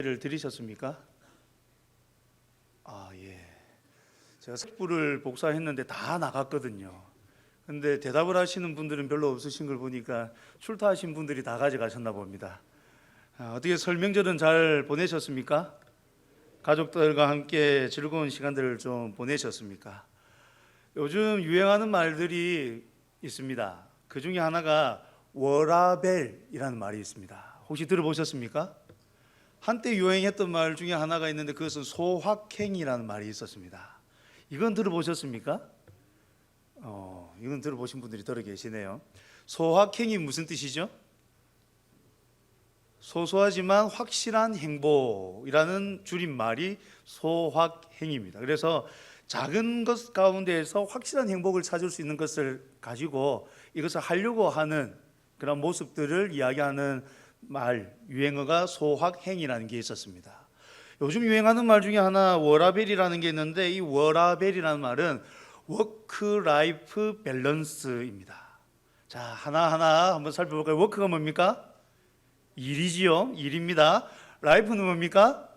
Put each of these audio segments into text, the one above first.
를 들으셨습니까? 예. 제가 책부를 복사했는데 다 나갔거든요. 근데 대답을 하시는 분들은 별로 없으신 걸 보니까 출타하신 분들이 다 가져가셨나 봅니다. 어떻게 설명절은 잘 보내셨습니까? 가족들과 함께 즐거운 시간들을 좀 보내셨습니까? 요즘 유행하는 말들이 있습니다. 그 중에 하나가 워라벨이라는 말이 있습니다. 혹시 들어보셨습니까? 한때 유행했던 말 중에 하나가 있는데 그것은 소확행이라는 말이 있었습니다. 이건 들어보셨습니까? 이건 들어보신 분들이 들어 계시네요. 소확행이 무슨 뜻이죠? 소소하지만 확실한 행복이라는 줄임말이 소확행입니다. 그래서 작은 것 가운데에서 확실한 행복을 찾을 수 있는 것을 가지고 이것을 하려고 하는 그런 모습들을 이야기하는 말, 유행어가 소확행이라는 게 있었습니다. 요즘 유행하는 말 중에 하나 워라벨이라는 게 있는데 이 워라벨이라는 말은 워크 라이프 밸런스입니다. 자, 하나하나 한번 살펴볼까요? 워크가 뭡니까? 일이지요. 일입니다. 라이프는 뭡니까?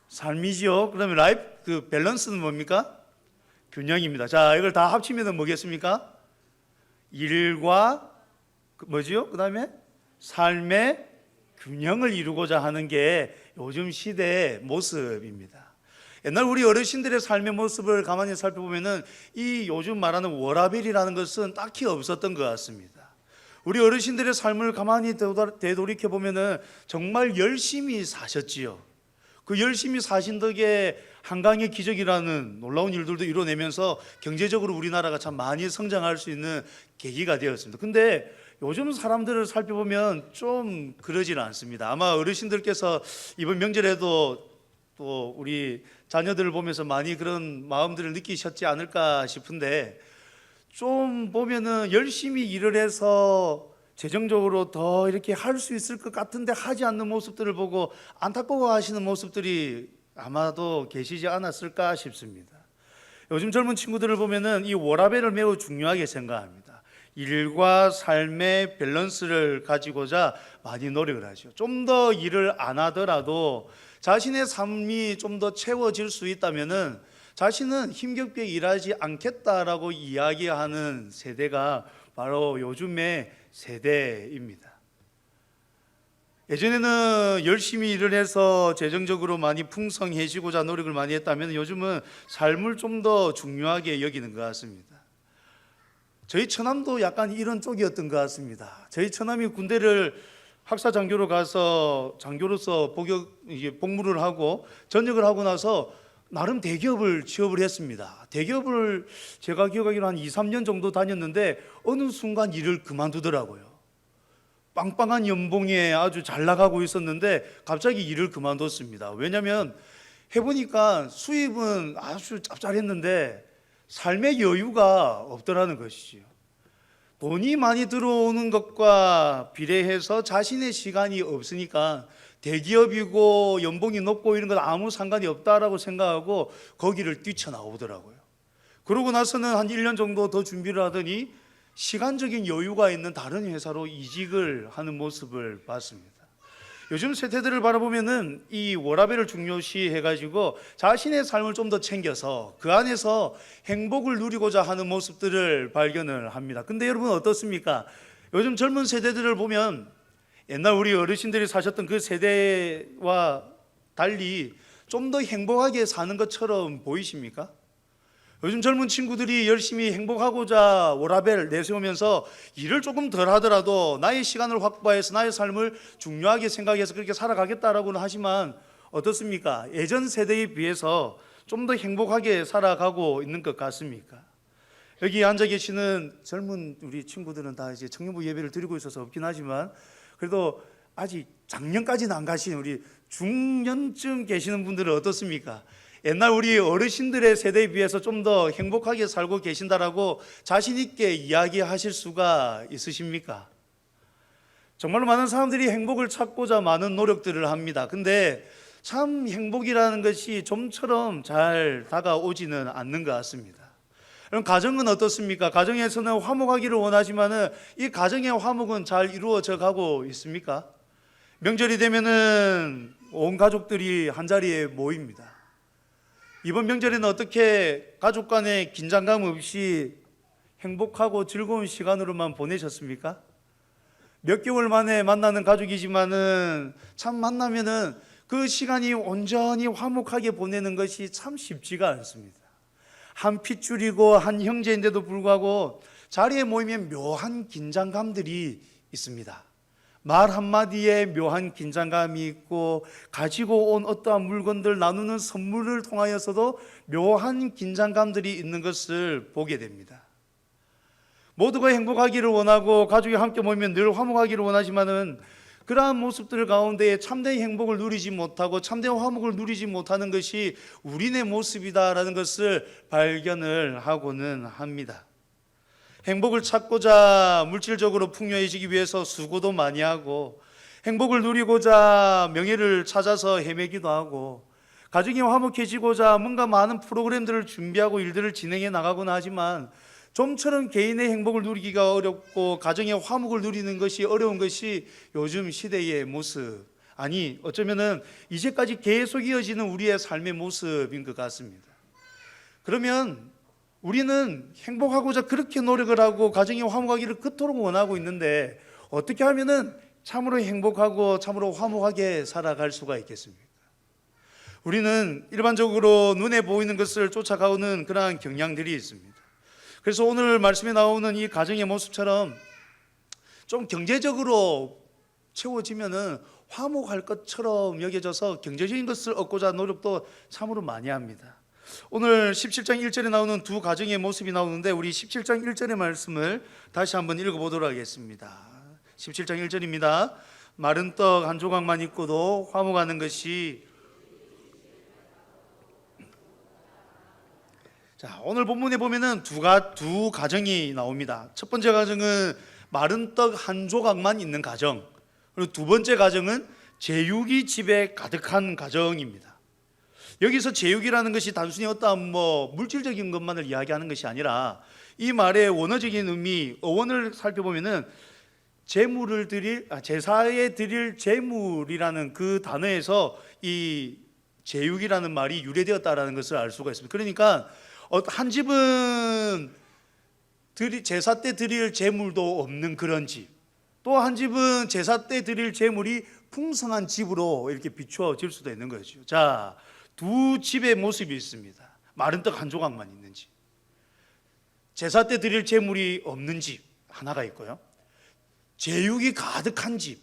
삶이지요. 그러면 그 밸런스는 뭡니까? 균형입니다. 자, 이걸 다 합치면 뭐겠습니까? 일과 뭐지요? 그 다음에 삶의 균형을 이루고자 하는 게 요즘 시대의 모습입니다. 옛날 우리 어르신들의 삶의 모습을 가만히 살펴보면은 이 요즘 말하는 워라벨이라는 것은 딱히 없었던 것 같습니다. 우리 어르신들의 삶을 가만히 되돌이켜 보면은 정말 열심히 사셨지요. 그 열심히 사신 덕에 한강의 기적이라는 놀라운 일들도 이뤄내면서 경제적으로 우리나라가 참 많이 성장할 수 있는 계기가 되었습니다. 근데 요즘 사람들을 살펴보면 좀 그러지는 않습니다. 아마 어르신들께서 이번 명절에도 또 우리 자녀들을 보면서 많이 그런 마음들을 느끼셨지 않을까 싶은데, 좀 보면은 열심히 일을 해서 재정적으로 더 이렇게 할 수 있을 것 같은데 하지 않는 모습들을 보고 안타까워 하시는 모습들이 아마도 계시지 않았을까 싶습니다. 요즘 젊은 친구들을 보면은 이 워라밸을 매우 중요하게 생각합니다. 일과 삶의 밸런스를 가지고자 많이 노력을 하죠. 좀 더 일을 안 하더라도 자신의 삶이 좀 더 채워질 수 있다면은 자신은 힘겹게 일하지 않겠다라고 이야기하는 세대가 바로 요즘의 세대입니다. 예전에는 열심히 일을 해서 재정적으로 많이 풍성해지고자 노력을 많이 했다면 요즘은 삶을 좀 더 중요하게 여기는 것 같습니다. 저희 처남도 약간 이런 쪽이었던 것 같습니다. 저희 처남이 군대를 학사 장교로 가서 장교로서 복무를 하고 전역을 하고 나서 나름 대기업을 취업을 했습니다. 대기업을 제가 기억하기로 한 2, 3년 정도 다녔는데 어느 순간 일을 그만두더라고요. 빵빵한 연봉에 아주 잘 나가고 있었는데 갑자기 일을 그만뒀습니다. 왜냐하면 해보니까 수입은 아주 짭짤했는데 삶의 여유가 없더라는 것이지요. 돈이 많이 들어오는 것과 비례해서 자신의 시간이 없으니까 대기업이고 연봉이 높고 이런 건 아무 상관이 없다라고 생각하고 거기를 뛰쳐나오더라고요. 그러고 나서는 한 1년 정도 더 준비를 하더니 시간적인 여유가 있는 다른 회사로 이직을 하는 모습을 봤습니다. 요즘 세대들을 바라보면은 이 워라밸을 중요시 해가지고 자신의 삶을 좀 더 챙겨서 그 안에서 행복을 누리고자 하는 모습들을 발견을 합니다. 근데 여러분 어떻습니까? 요즘 젊은 세대들을 보면 옛날 우리 어르신들이 사셨던 그 세대와 달리 좀 더 행복하게 사는 것처럼 보이십니까? 요즘 젊은 친구들이 열심히 행복하고자 워라밸 내세우면서 일을 조금 덜 하더라도 나의 시간을 확보해서 나의 삶을 중요하게 생각해서 그렇게 살아가겠다라고는 하지만 어떻습니까? 예전 세대에 비해서 좀 더 행복하게 살아가고 있는 것 같습니까? 여기 앉아 계시는 젊은 우리 친구들은 다 이제 청년부 예배를 드리고 있어서 없긴 하지만 그래도 아직 작년까지는 안 가신 우리 중년쯤 계시는 분들은 어떻습니까? 옛날 우리 어르신들의 세대에 비해서 좀 더 행복하게 살고 계신다라고 자신 있게 이야기하실 수가 있으십니까? 정말로 많은 사람들이 행복을 찾고자 많은 노력들을 합니다. 근데 참 행복이라는 것이 좀처럼 잘 다가오지는 않는 것 같습니다. 그럼 가정은 어떻습니까? 가정에서는 화목하기를 원하지만은 이 가정의 화목은 잘 이루어져 가고 있습니까? 명절이 되면은 온 가족들이 한 자리에 모입니다. 이번 명절에는 어떻게 가족 간의 긴장감 없이 행복하고 즐거운 시간으로만 보내셨습니까? 몇 개월 만에 만나는 가족이지만은 참 만나면은 그 시간이 온전히 화목하게 보내는 것이 참 쉽지가 않습니다. 한 핏줄이고 한 형제인데도 불구하고 자리에 모이면 묘한 긴장감들이 있습니다. 말 한마디에 묘한 긴장감이 있고, 가지고 온 어떠한 물건들 나누는 선물을 통하여서도 묘한 긴장감들이 있는 것을 보게 됩니다. 모두가 행복하기를 원하고 가족이 함께 모이면 늘 화목하기를 원하지만은 그러한 모습들 가운데 참된 행복을 누리지 못하고 참된 화목을 누리지 못하는 것이 우리네 모습이다라는 것을 발견을 하고는 합니다. 행복을 찾고자 물질적으로 풍요해지기 위해서 수고도 많이 하고, 행복을 누리고자 명예를 찾아서 헤매기도 하고, 가정이 화목해지고자 뭔가 많은 프로그램들을 준비하고 일들을 진행해 나가곤 하지만 좀처럼 개인의 행복을 누리기가 어렵고 가정의 화목을 누리는 것이 어려운 것이 요즘 시대의 모습, 아니 어쩌면은 이제까지 계속 이어지는 우리의 삶의 모습인 것 같습니다. 그러면 우리는 행복하고자 그렇게 노력을 하고 가정이 화목하기를 그토록 원하고 있는데 어떻게 하면은 참으로 행복하고 참으로 화목하게 살아갈 수가 있겠습니까? 우리는 일반적으로 눈에 보이는 것을 쫓아가오는 그러한 경향들이 있습니다. 그래서 오늘 말씀에 나오는 이 가정의 모습처럼 좀 경제적으로 채워지면은 화목할 것처럼 여겨져서 경제적인 것을 얻고자 노력도 참으로 많이 합니다. 오늘 17장 1절에 나오는 두 가정의 모습이 나오는데 우리 17장 1절의 말씀을 다시 한번 읽어보도록 하겠습니다. 17장 1절입니다. 마른 떡 한 조각만 있고도 화목하는 것이, 자, 오늘 본문에 보면은 두 가정이 나옵니다. 첫 번째 가정은 마른 떡 한 조각만 있는 가정, 그리고 두 번째 가정은 제육이 집에 가득한 가정입니다. 여기서 제육이라는 것이 단순히 어떠한 물질적인 것만을 이야기하는 것이 아니라 이 말의 원어적인 의미, 어원을 살펴보면은 제사에 드릴 제물이라는 그 단어에서 이 제육이라는 말이 유래되었다라는 것을 알 수가 있습니다. 그러니까 한 집은 제사 때 드릴 제물도 없는 그런 집, 또 한 집은 제사 때 드릴 제물이 풍성한 집으로 이렇게 비추어질 수도 있는 거죠. 자, 두 집의 모습이 있습니다. 마른 떡 한 조각만 있는 집, 제사 때 드릴 제물이 없는 집 하나가 있고요, 제육이 가득한 집,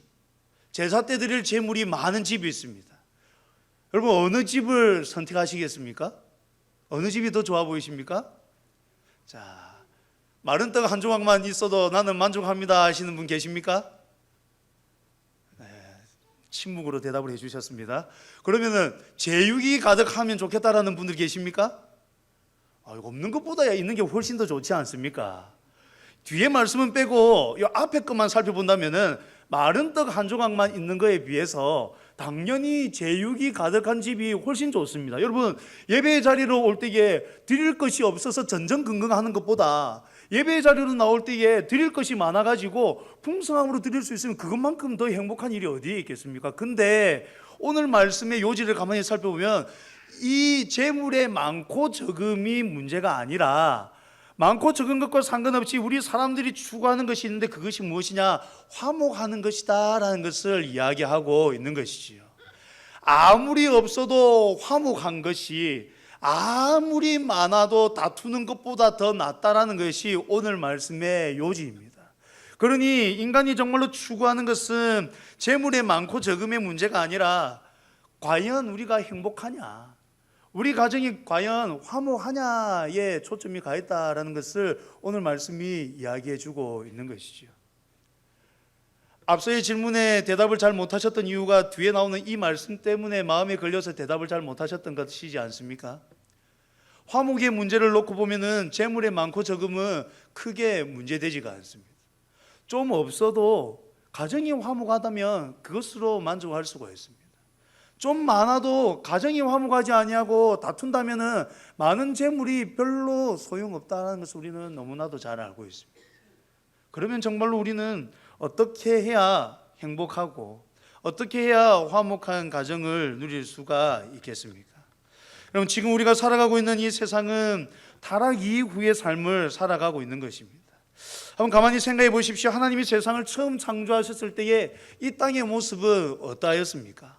제사 때 드릴 제물이 많은 집이 있습니다. 여러분, 어느 집을 선택하시겠습니까? 어느 집이 더 좋아 보이십니까? 자, 마른 떡 한 조각만 있어도 나는 만족합니다 하시는 분 계십니까? 네, 침묵으로 대답을 해주셨습니다. 그러면은 제육이 가득하면 좋겠다라는 분들 계십니까? 없는 것보다 있는 게 훨씬 더 좋지 않습니까? 뒤에 말씀은 빼고 이 앞에 것만 살펴본다면은 마른 떡 한 조각만 있는 거에 비해서 당연히 제육이 가득한 집이 훨씬 좋습니다. 여러분, 예배의 자리로 올 때에 드릴 것이 없어서 전전긍긍하는 것보다 예배의 자리로 나올 때에 드릴 것이 많아가지고 풍성함으로 드릴 수 있으면 그것만큼 더 행복한 일이 어디에 있겠습니까? 근데 오늘 말씀의 요지를 가만히 살펴보면 이 재물의 많고 적음이 문제가 아니라 많고 적은 것과 상관없이 우리 사람들이 추구하는 것이 있는데 그것이 무엇이냐? 화목하는 것이다 라는 것을 이야기하고 있는 것이지요. 아무리 없어도 화목한 것이 아무리 많아도 다투는 것보다 더 낫다라는 것이 오늘 말씀의 요지입니다. 그러니 인간이 정말로 추구하는 것은 재물의 많고 적음의 문제가 아니라 과연 우리가 행복하냐, 우리 가정이 과연 화목하냐에 초점이 가 있다라는 것을 오늘 말씀이 이야기해 주고 있는 것이죠. 앞서의 질문에 대답을 잘 못하셨던 이유가 뒤에 나오는 이 말씀 때문에 마음에 걸려서 대답을 잘 못하셨던 것이지 않습니까? 화목의 문제를 놓고 보면은 재물의 많고 적음은 크게 문제되지가 않습니다. 좀 없어도 가정이 화목하다면 그것으로 만족할 수가 있습니다. 좀 많아도 가정이 화목하지 아니하고 다툰다면은 많은 재물이 별로 소용없다는 것을 우리는 너무나도 잘 알고 있습니다. 그러면 정말로 우리는 어떻게 해야 행복하고 어떻게 해야 화목한 가정을 누릴 수가 있겠습니까? 여러분, 지금 우리가 살아가고 있는 이 세상은 타락 이후의 삶을 살아가고 있는 것입니다. 한번 가만히 생각해 보십시오. 하나님이 세상을 처음 창조하셨을 때에 이 땅의 모습은 어떠하였습니까?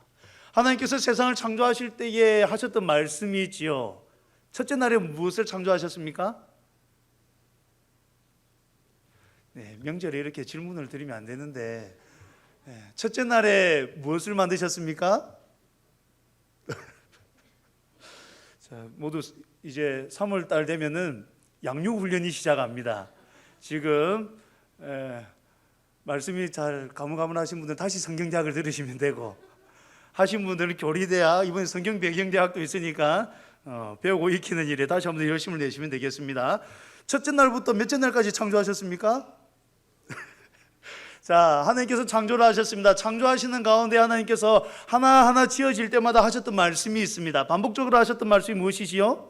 하나님께서 세상을 창조하실 때에 하셨던 말씀이 있지요. 첫째 날에 무엇을 창조하셨습니까? 네, 명절에 이렇게 질문을 드리면 안 되는데, 첫째 날에 무엇을 만드셨습니까? 자, 모두 이제 3월 달 되면은 양육 훈련이 시작합니다. 지금 말씀이 잘 가물가물하신 분들은 다시 성경대학을 들으시면 되고, 하신 분들은 교리대학, 이번에 성경 배경대학도 있으니까 배우고 익히는 일에 다시 한번 열심을 내시면 되겠습니다. 첫째 날부터 몇째 날까지 창조하셨습니까? 자, 하나님께서 창조를 하셨습니다. 창조하시는 가운데 하나님께서 하나하나 지어질 때마다 하셨던 말씀이 있습니다. 반복적으로 하셨던 말씀이 무엇이지요?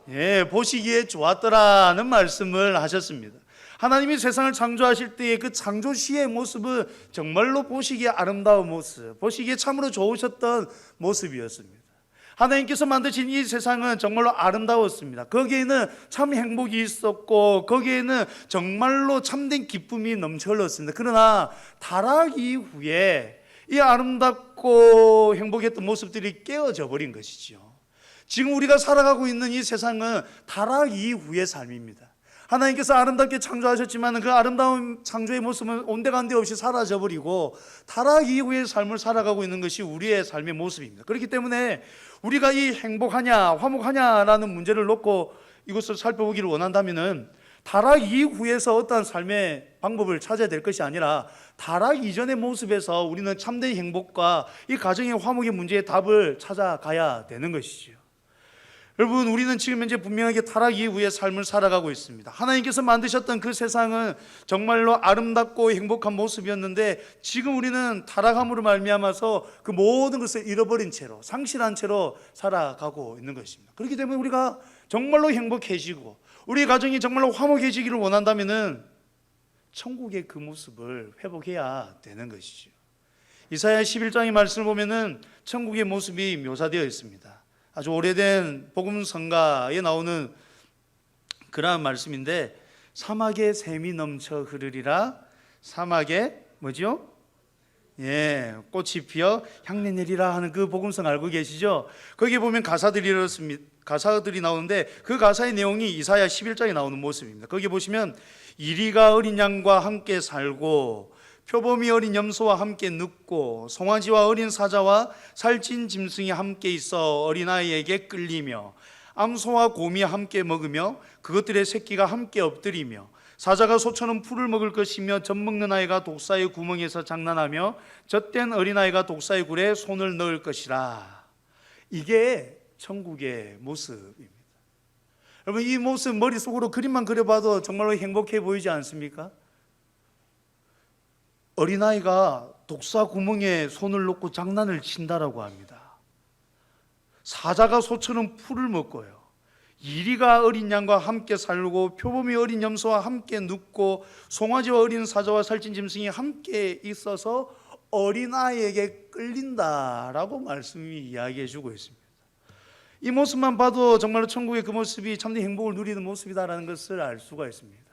예, 보시기에 좋았더라는 말씀을 하셨습니다. 하나님이 세상을 창조하실 때의 그 창조 시의 모습은 정말로 보시기에 아름다운 모습, 보시기에 참으로 좋으셨던 모습이었습니다. 하나님께서 만드신 이 세상은 정말로 아름다웠습니다. 거기에는 참 행복이 있었고, 거기에는 정말로 참된 기쁨이 넘쳐 흘렀습니다. 그러나 타락 이후에 이 아름답고 행복했던 모습들이 깨어져 버린 것이죠. 지금 우리가 살아가고 있는 이 세상은 타락 이후의 삶입니다. 하나님께서 아름답게 창조하셨지만 그 아름다운 창조의 모습은 온데간데 없이 사라져버리고 타락 이후의 삶을 살아가고 있는 것이 우리의 삶의 모습입니다. 그렇기 때문에 우리가 이 행복하냐 화목하냐라는 문제를 놓고 이것을 살펴보기를 원한다면 타락 이후에서 어떠한 삶의 방법을 찾아야 될 것이 아니라 타락 이전의 모습에서 우리는 참된 행복과 이 가정의 화목의 문제의 답을 찾아가야 되는 것이지요. 여러분, 우리는 지금 현재 분명하게 타락 이후의 삶을 살아가고 있습니다. 하나님께서 만드셨던 그 세상은 정말로 아름답고 행복한 모습이었는데 지금 우리는 타락함으로 말미암아서 그 모든 것을 잃어버린 채로, 상실한 채로 살아가고 있는 것입니다. 그렇기 때문에 우리가 정말로 행복해지고 우리 가정이 정말로 화목해지기를 원한다면 천국의 그 모습을 회복해야 되는 것이죠. 이사야 11장의 말씀을 보면은 천국의 모습이 묘사되어 있습니다. 아주 오래된 복음성가에 나오는 그러한 말씀인데, 사막에 샘이 넘쳐 흐르리라. 사막에 뭐죠? 예, 꽃이 피어 향내 내리라 하는 그 복음성 알고 계시죠? 거기에 보면 가사들이 나오는데 그 가사의 내용이 이사야 11장에 나오는 모습입니다. 거기 보시면 이리가 어린 양과 함께 살고 표범이 어린 염소와 함께 눕고 송아지와 어린 사자와 살찐 짐승이 함께 있어 어린아이에게 끌리며 암소와 곰이 함께 먹으며 그것들의 새끼가 함께 엎드리며 사자가 소처럼 풀을 먹을 것이며 젖 먹는 아이가 독사의 구멍에서 장난하며 젖된 어린아이가 독사의 굴에 손을 넣을 것이라. 이게 천국의 모습입니다. 여러분, 이 모습 머릿속으로 그림만 그려봐도 정말로 행복해 보이지 않습니까? 어린아이가 독사 구멍에 손을 넣고 장난을 친다라고 합니다. 사자가 소처럼 풀을 먹고요. 이리가 어린 양과 함께 살고 표범이 어린 염소와 함께 눕고 송아지와 어린 사자와 살찐 짐승이 함께 있어서 어린아이에게 끌린다라고 말씀이 이야기해 주고 있습니다. 이 모습만 봐도 정말로 천국의 그 모습이 참된 행복을 누리는 모습이다라는 것을 알 수가 있습니다.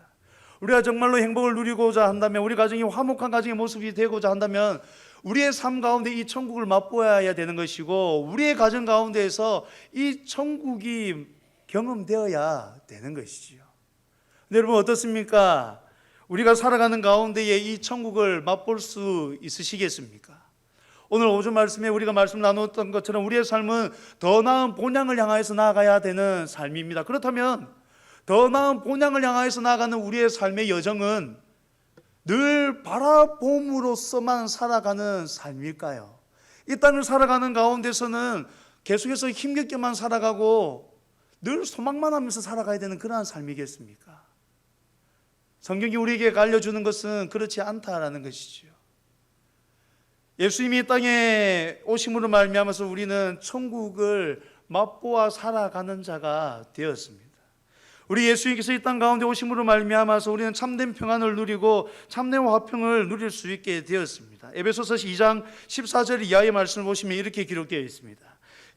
우리가 정말로 행복을 누리고자 한다면, 우리 가정이 화목한 가정의 모습이 되고자 한다면 우리의 삶 가운데 이 천국을 맛보아야 되는 것이고 우리의 가정 가운데에서 이 천국이 경험되어야 되는 것이지요. 근데 여러분, 어떻습니까? 우리가 살아가는 가운데에 이 천국을 맛볼 수 있으시겠습니까? 오늘 오전 말씀에 우리가 말씀 나누었던 것처럼 우리의 삶은 더 나은 본향을 향하여서 나아가야 되는 삶입니다. 그렇다면 더 나은 본향을 향하여서 나아가는 우리의 삶의 여정은 늘 바라봄으로서만 살아가는 삶일까요? 이 땅을 살아가는 가운데서는 계속해서 힘겹게만 살아가고 늘 소망만 하면서 살아가야 되는 그러한 삶이겠습니까? 성경이 우리에게 알려주는 것은 그렇지 않다라는 것이죠. 예수님이 이 땅에 오심으로 말미암아서 우리는 천국을 맛보아 살아가는 자가 되었습니다. 우리 예수님께서 이 땅 가운데 오심으로 말미암아서 우리는 참된 평안을 누리고 참된 화평을 누릴 수 있게 되었습니다. 에베소서 2장 14절 이하의 말씀을 보시면 이렇게 기록되어 있습니다.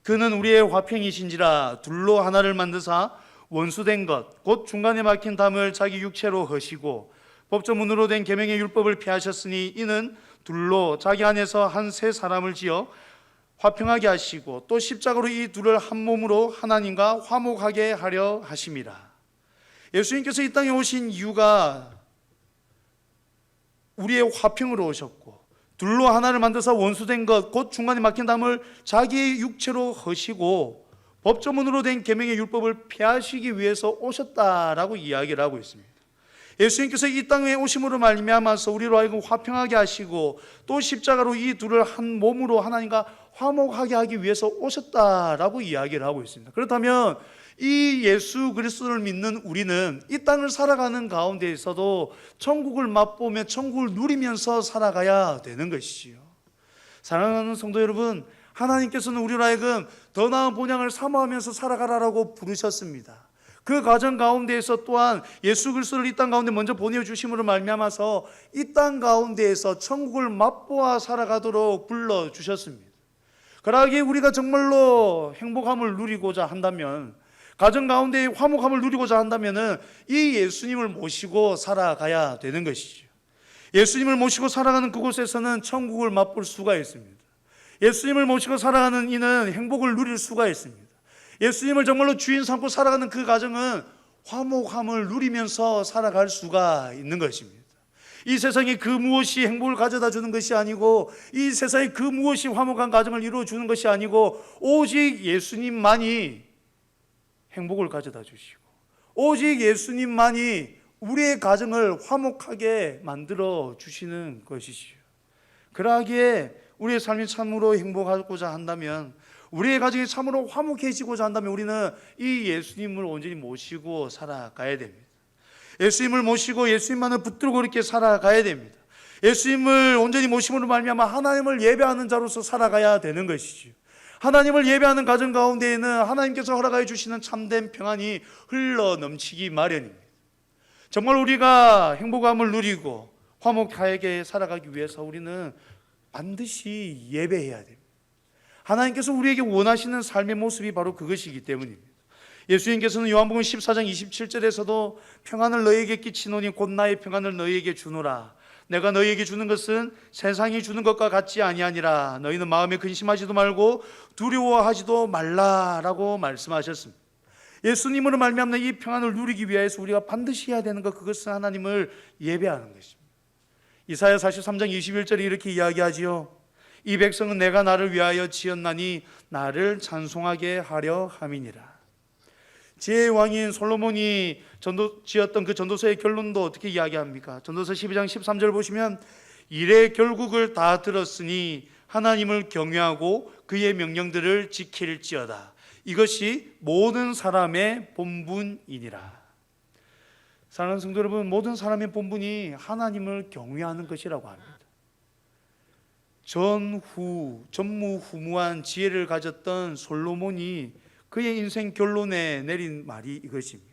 그는 우리의 화평이신지라 둘로 하나를 만드사 원수된 것 곧 중간에 막힌 담을 자기 육체로 허시고 법조문으로 된 계명의 율법을 폐하셨으니 이는 둘로 자기 안에서 한 새 사람을 지어 화평하게 하시고 또 십자가로 이 둘을 한 몸으로 하나님과 화목하게 하려 하심이라. 예수님께서 이 땅에 오신 이유가 우리의 화평으로 오셨고 둘로 하나를 만들어서 원수된 것 곧 중간에 막힌 담을 자기의 육체로 허시고 법조문으로 된 계명의 율법을 폐하시기 위해서 오셨다라고 이야기를 하고 있습니다. 예수님께서 이 땅에 오심으로 말미암아서 우리로 하여금 화평하게 하시고 또 십자가로 이 둘을 한 몸으로 하나님과 화목하게 하기 위해서 오셨다라고 이야기를 하고 있습니다. 그렇다면 이 예수 그리스도를 믿는 우리는 이 땅을 살아가는 가운데 있어도 천국을 맛보며 천국을 누리면서 살아가야 되는 것이지요. 사랑하는 성도 여러분, 하나님께서는 우리로 하여금 더 나은 본향을 사모하면서 살아가라라고 부르셨습니다. 그 과정 가운데에서 또한 예수 그리스도를 이 땅 가운데 먼저 보내주심으로 말미암아서 이 땅 가운데에서 천국을 맛보아 살아가도록 불러주셨습니다. 그러기에 우리가 정말로 행복함을 누리고자 한다면, 가정 가운데 화목함을 누리고자 한다면 이 예수님을 모시고 살아가야 되는 것이죠. 예수님을 모시고 살아가는 그곳에서는 천국을 맛볼 수가 있습니다. 예수님을 모시고 살아가는 이는 행복을 누릴 수가 있습니다. 예수님을 정말로 주인 삼고 살아가는 그 가정은 화목함을 누리면서 살아갈 수가 있는 것입니다. 이 세상에 그 무엇이 행복을 가져다 주는 것이 아니고, 이 세상에 그 무엇이 화목한 가정을 이루어 주는 것이 아니고, 오직 예수님만이 행복을 가져다 주시고 오직 예수님만이 우리의 가정을 화목하게 만들어 주시는 것이지요. 그러하기에 우리의 삶이 참으로 행복하고자 한다면, 우리의 가정이 참으로 화목해지고자 한다면 우리는 이 예수님을 온전히 모시고 살아가야 됩니다. 예수님을 모시고 예수님만을 붙들고 이렇게 살아가야 됩니다. 예수님을 온전히 모심으로 말미암아 하나님을 예배하는 자로서 살아가야 되는 것이지요. 하나님을 예배하는 가정 가운데에는 하나님께서 허락하여 주시는 참된 평안이 흘러 넘치기 마련입니다. 정말 우리가 행복함을 누리고 화목하게 살아가기 위해서 우리는 반드시 예배해야 됩니다. 하나님께서 우리에게 원하시는 삶의 모습이 바로 그것이기 때문입니다. 예수님께서는 요한복음 14장 27절에서도 평안을 너희에게 끼치노니 곧 나의 평안을 너희에게 주노라. 내가 너희에게 주는 것은 세상이 주는 것과 같지 아니하니라. 너희는 마음에 근심하지도 말고 두려워하지도 말라라고 말씀하셨습니다. 예수님으로 말미암는 이 평안을 누리기 위해서 우리가 반드시 해야 되는 것, 그것은 하나님을 예배하는 것입니다. 이사야 43장 21절에 이렇게 이야기하지요. 이 백성은 내가 나를 위하여 지었나니 나를 찬송하게 하려 함이니라. 지혜의 왕인 솔로몬이 지었던 그 전도서의 결론도 어떻게 이야기합니까? 전도서 12장 13절 보시면 일의 결국을 다 들었으니 하나님을 경외하고 그의 명령들을 지킬지어다. 이것이 모든 사람의 본분이니라. 사랑하는 성도 여러분, 모든 사람의 본분이 하나님을 경외하는 것이라고 합니다. 전무후무한 지혜를 가졌던 솔로몬이 그의 인생 결론에 내린 말이 이것입니다.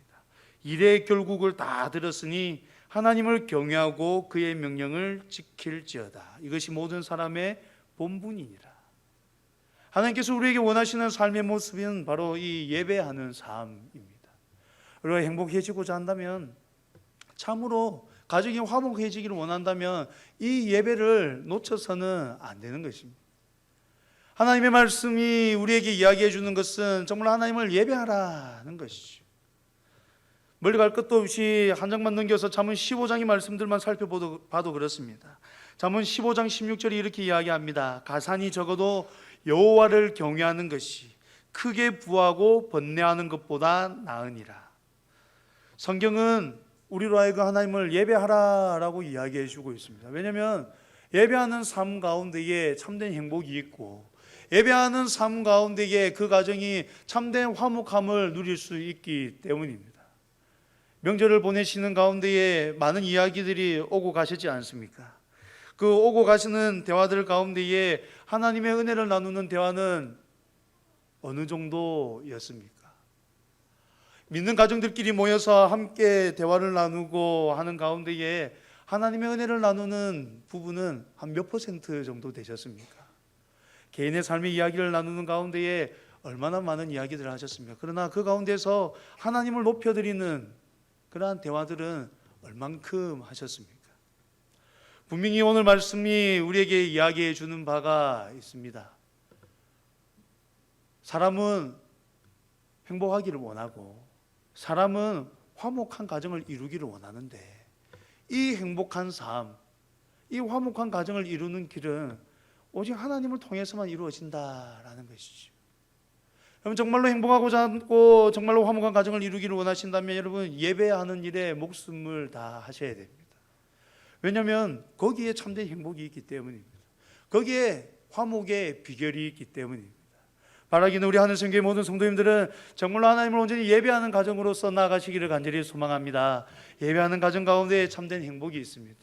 일의 결국을 다 들었으니 하나님을 경외하고 그의 명령을 지킬지어다. 이것이 모든 사람의 본분이니라. 하나님께서 우리에게 원하시는 삶의 모습은 바로 이 예배하는 삶입니다. 우리가 행복해지고자 한다면, 참으로 가족이 화목해지기를 원한다면 이 예배를 놓쳐서는 안 되는 것입니다. 하나님의 말씀이 우리에게 이야기해 주는 것은 정말 하나님을 예배하라는 것이죠. 멀리 갈 것도 없이 한 장만 넘겨서 잠언 15장의 말씀들만 살펴봐도 그렇습니다. 잠언 15장 16절이 이렇게 이야기합니다. 가산이 적어도 여호와를 경외하는 것이 크게 부하고 번뇌하는 것보다 나으니라. 성경은 우리로 하여금 하나님을 예배하라라고 이야기해 주고 있습니다. 왜냐하면 예배하는 삶 가운데에 참된 행복이 있고, 예배하는 삶 가운데에 그 가정이 참된 화목함을 누릴 수 있기 때문입니다. 명절을 보내시는 가운데에 많은 이야기들이 오고 가시지 않습니까? 그 오고 가시는 대화들 가운데에 하나님의 은혜를 나누는 대화는 어느 정도였습니까? 믿는 가정들끼리 모여서 함께 대화를 나누고 하는 가운데에 하나님의 은혜를 나누는 부분은 한 몇 퍼센트 정도 되셨습니까? 개인의 삶의 이야기를 나누는 가운데에 얼마나 많은 이야기들을 하셨습니까? 그러나 그 가운데서 하나님을 높여드리는 그러한 대화들은 얼만큼 하셨습니까? 분명히 오늘 말씀이 우리에게 이야기해 주는 바가 있습니다. 사람은 행복하기를 원하고 사람은 화목한 가정을 이루기를 원하는데 이 행복한 삶, 이 화목한 가정을 이루는 길은 오직 하나님을 통해서만 이루어진다라는 것이죠. 여러분 정말로 행복하고자 하고 정말로 화목한 가정을 이루기를 원하신다면 여러분 예배하는 일에 목숨을 다 하셔야 됩니다. 왜냐하면 거기에 참된 행복이 있기 때문입니다. 거기에 화목의 비결이 있기 때문입니다. 바라기는 우리 하늘성교회 모든 성도님들은 정말로 하나님을 온전히 예배하는 가정으로서 나아가시기를 간절히 소망합니다. 예배하는 가정 가운데 참된 행복이 있습니다.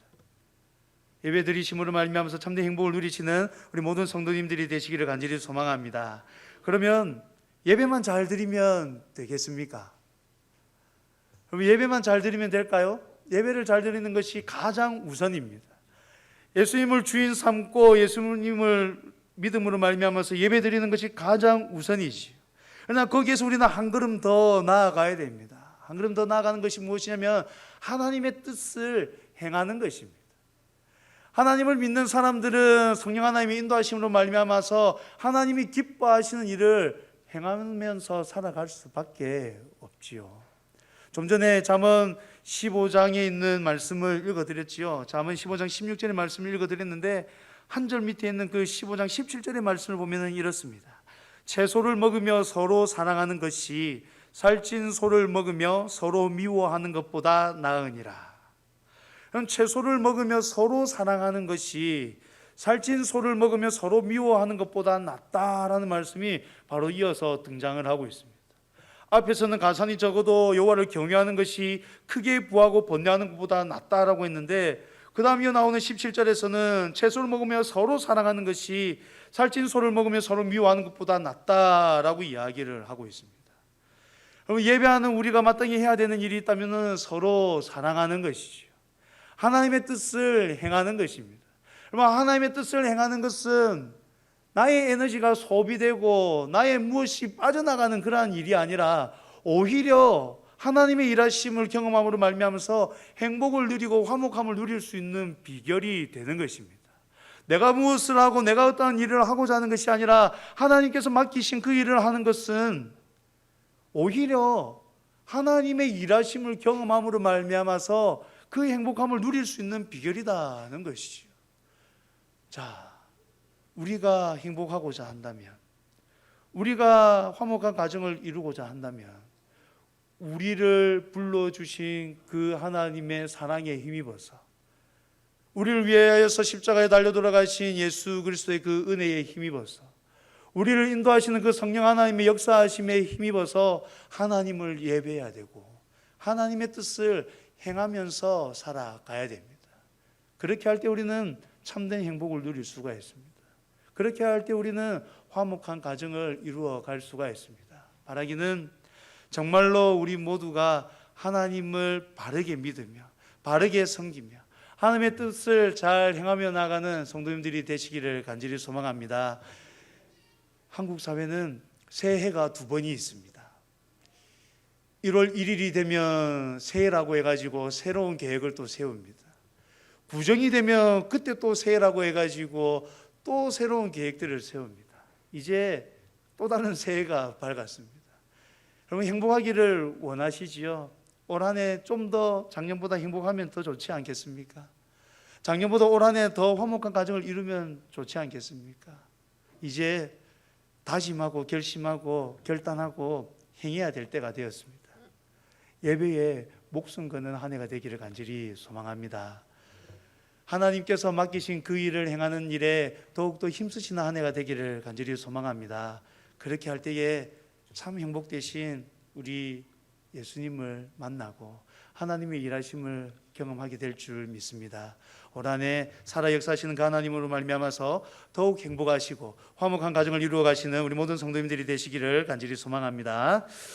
예배 드리심으로 말미암아서 참된 행복을 누리시는 우리 모든 성도님들이 되시기를 간절히 소망합니다. 그러면 예배만 잘 드리면 되겠습니까? 그럼 예배만 잘 드리면 될까요? 예배를 잘 드리는 것이 가장 우선입니다. 예수님을 주인 삼고 예수님을 믿음으로 말미암아서 예배 드리는 것이 가장 우선이지요. 그러나 거기에서 우리는 한 걸음 더 나아가야 됩니다. 한 걸음 더 나아가는 것이 무엇이냐면 하나님의 뜻을 행하는 것입니다. 하나님을 믿는 사람들은 성령 하나님의 인도하심으로 말미암아서 하나님이 기뻐하시는 일을 행하면서 살아갈 수밖에 없지요. 좀 전에 잠언 15장에 있는 말씀을 읽어드렸지요. 잠언 15장 16절의 말씀을 읽어드렸는데 한 절 밑에 있는 그 15장 17절의 말씀을 보면 이렇습니다. 채소를 먹으며 서로 사랑하는 것이 살찐 소를 먹으며 서로 미워하는 것보다 나으니라. 그럼 채소를 먹으며 서로 사랑하는 것이 살찐 소를 먹으며 서로 미워하는 것보다 낫다라는 말씀이 바로 이어서 등장을 하고 있습니다. 앞에서는 가산이 적어도 여호와를 경외하는 것이 크게 부하고 번뇌하는 것보다 낫다라고 했는데 그 다음 이어 나오는 17절에서는 채소를 먹으며 서로 사랑하는 것이 살찐 소를 먹으며 서로 미워하는 것보다 낫다라고 이야기를 하고 있습니다. 그럼 예배하는 우리가 마땅히 해야 되는 일이 있다면 서로 사랑하는 것이죠. 하나님의 뜻을 행하는 것입니다. 여러분 하나님의 뜻을 행하는 것은 나의 에너지가 소비되고 나의 무엇이 빠져나가는 그러한 일이 아니라 오히려 하나님의 일하심을 경험함으로 말미암아서 행복을 누리고 화목함을 누릴 수 있는 비결이 되는 것입니다. 내가 무엇을 하고 내가 어떠한 일을 하고자 하는 것이 아니라 하나님께서 맡기신 그 일을 하는 것은 오히려 하나님의 일하심을 경험함으로 말미암아서 그 행복함을 누릴 수 있는 비결이라는 것이죠. 자, 우리가 행복하고자 한다면, 우리가 화목한 가정을 이루고자 한다면 우리를 불러주신 그 하나님의 사랑에 힘입어서 우리를 위하여서 십자가에 달려 돌아가신 예수 그리스도의 그 은혜에 힘입어서 우리를 인도하시는 그 성령 하나님의 역사하심에 힘입어서 하나님을 예배해야 되고 하나님의 뜻을 행하면서 살아가야 됩니다. 그렇게 할 때 우리는 참된 행복을 누릴 수가 있습니다. 그렇게 할 때 우리는 화목한 가정을 이루어 갈 수가 있습니다. 바라기는 정말로 우리 모두가 하나님을 바르게 믿으며 바르게 섬기며 하나님의 뜻을 잘 행하며 나가는 성도님들이 되시기를 간절히 소망합니다. 한국 사회는 새해가 두 번이 있습니다. 1월 1일이 되면 새해라고 해가지고 새로운 계획을 또 세웁니다. 구정이 되면 그때 또 새해라고 해가지고 또 새로운 계획들을 세웁니다. 이제 또 다른 새해가 밝았습니다. 여러분 행복하기를 원하시지요? 올 한 해 좀 더 작년보다 행복하면 더 좋지 않겠습니까? 작년보다 올 한 해 더 화목한 가정을 이루면 좋지 않겠습니까? 이제 다짐하고 결심하고 결단하고 행해야 될 때가 되었습니다. 예배에 목숨 거는 한 해가 되기를 간절히 소망합니다. 하나님께서 맡기신 그 일을 행하는 일에 더욱더 힘쓰시는 한 해가 되기를 간절히 소망합니다. 그렇게 할 때에 참 행복되신 우리 예수님을 만나고 하나님의 일하심을 경험하게 될 줄 믿습니다. 올 한 해 살아 역사하시는 그 하나님으로 말미암아서 더욱 행복하시고 화목한 가정을 이루어 가시는 우리 모든 성도님들이 되시기를 간절히 소망합니다.